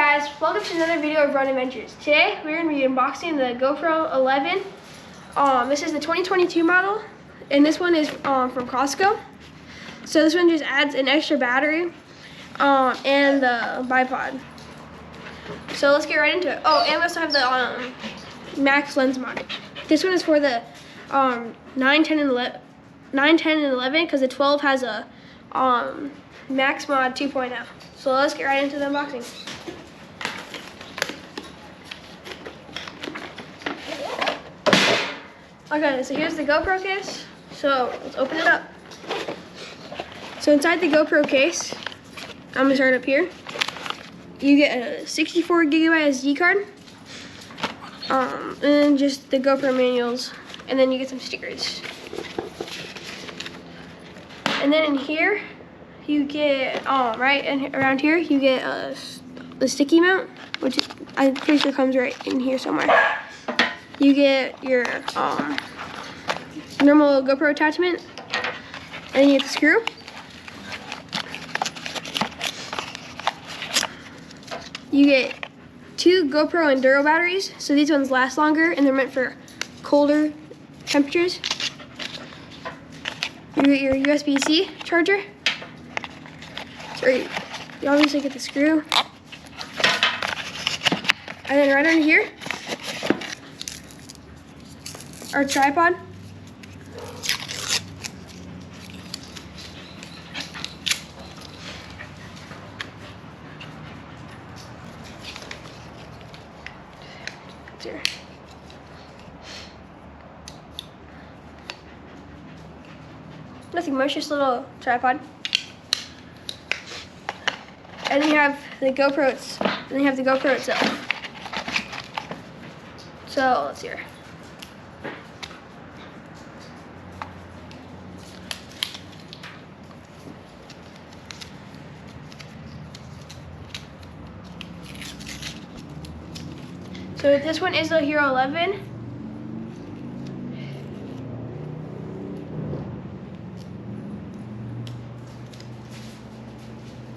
guys, welcome to another video of Run Adventures. Today we're going to be unboxing the GoPro 11. This is the 2022 model, and this one is from Costco. So this one just adds an extra battery and the bipod. So let's get right into it. Oh, and we also have the Max lens mod. This one is for the 9, 10, and 11 because the 12 has a Max Mod 2.0. So let's get right into the unboxing. Okay, so here's the GoPro case. So let's open it up. So inside the GoPro case, I'm gonna start up here. You get a 64 gigabyte SD card, and then just the GoPro manuals, and then you get some stickers. And then in here, you get, around here, you get the sticky mount, which I'm pretty sure comes right in here somewhere. You get your normal GoPro attachment, and then you get the screw. You get 2 GoPro Enduro batteries, so these ones last longer, and they're meant for colder temperatures. You get your USB-C charger. So you obviously get the screw. And then right under here, our tripod. Here. Nothing much, just a little tripod. And then you have the GoPro. Then you have the GoPro itself. So let's see here. So this one is the Hero 11.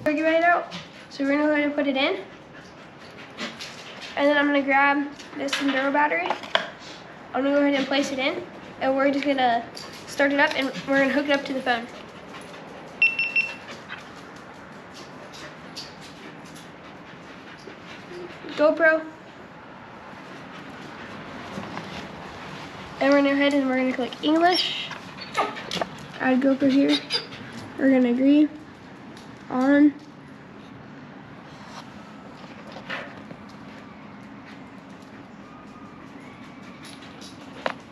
Get it out. So we're gonna go ahead and put it in. And then I'm gonna grab this Enduro battery. I'm gonna go ahead and place it in. And we're just gonna start it up and we're gonna hook it up to the phone. GoPro. And we're gonna go ahead and we're gonna click English. Add GoPro here. We're gonna agree. On.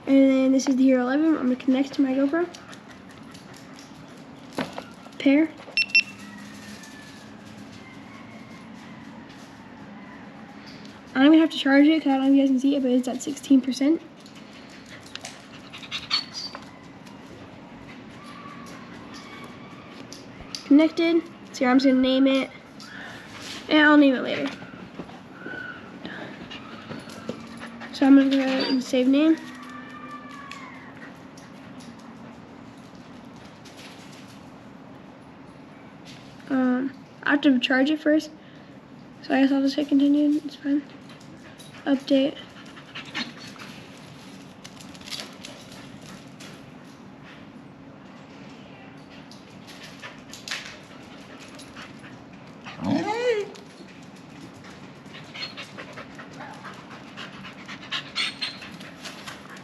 And then this is the Hero 11. I'm gonna connect to my GoPro. Pair. I'm gonna have to charge it because I don't know if you guys can see it, but it's at 16%. Connected. So I'm just gonna name it, and I'll name it later. So I'm gonna go ahead and save name. I have to charge it first, so I guess I'll just hit continue. It's fine. Update.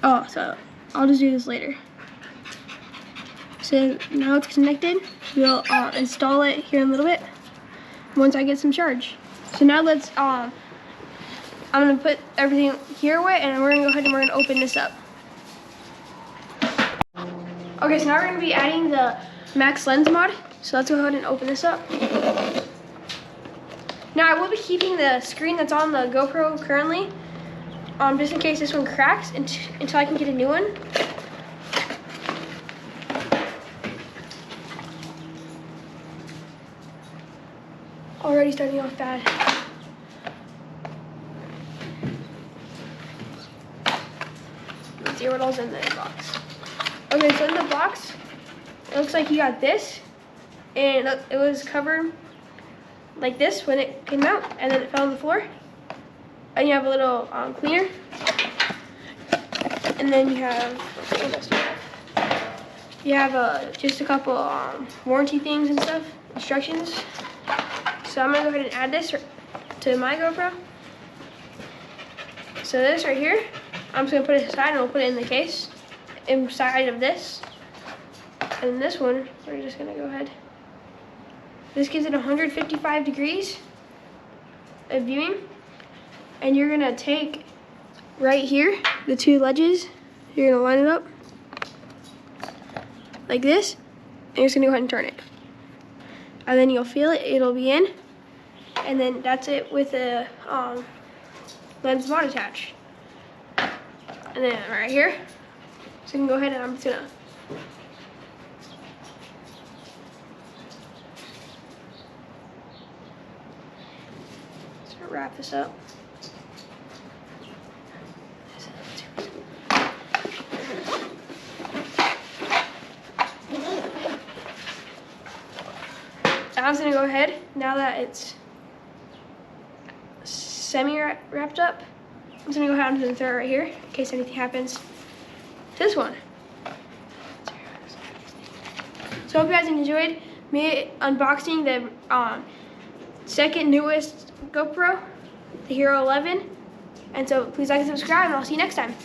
Oh, so I'll just do this later. So now it's connected. We'll install it here in a little bit once I get some charge. So now let's, I'm gonna put everything here away and we're gonna go ahead and we're gonna open this up. Okay, so now we're gonna be adding the Max lens mod. So let's go ahead and open this up. Now I will be keeping the screen that's on the GoPro currently, just in case this one cracks until I can get a new one. Already starting off bad. Let's see what else in the box. Okay, so in the box, it looks like you got this, and it was covered like this when it came out, and then it fell on the floor. And you have a little cleaner. And then you have, what else do you have? You have just a couple warranty things and stuff, instructions. So I'm gonna go ahead and add this to my GoPro. So this right here, I'm just gonna put it aside and we'll put it in the case inside of this. And this one, we're just gonna go ahead. This gives it 155 degrees of viewing. And you're gonna take right here, the two ledges, you're gonna line it up like this, and you're just gonna go ahead and turn it. And then you'll feel it, it'll be in. And then that's it with the lens mod attached. And then right here, so you can go ahead and I'm just gonna wrap this up. I was gonna go ahead, now that it's semi-wrapped up, I'm just gonna go ahead and throw it right here in case anything happens to this one. So I hope you guys enjoyed me unboxing the second newest GoPro, the Hero 11. And so please like and subscribe, and I'll see you next time.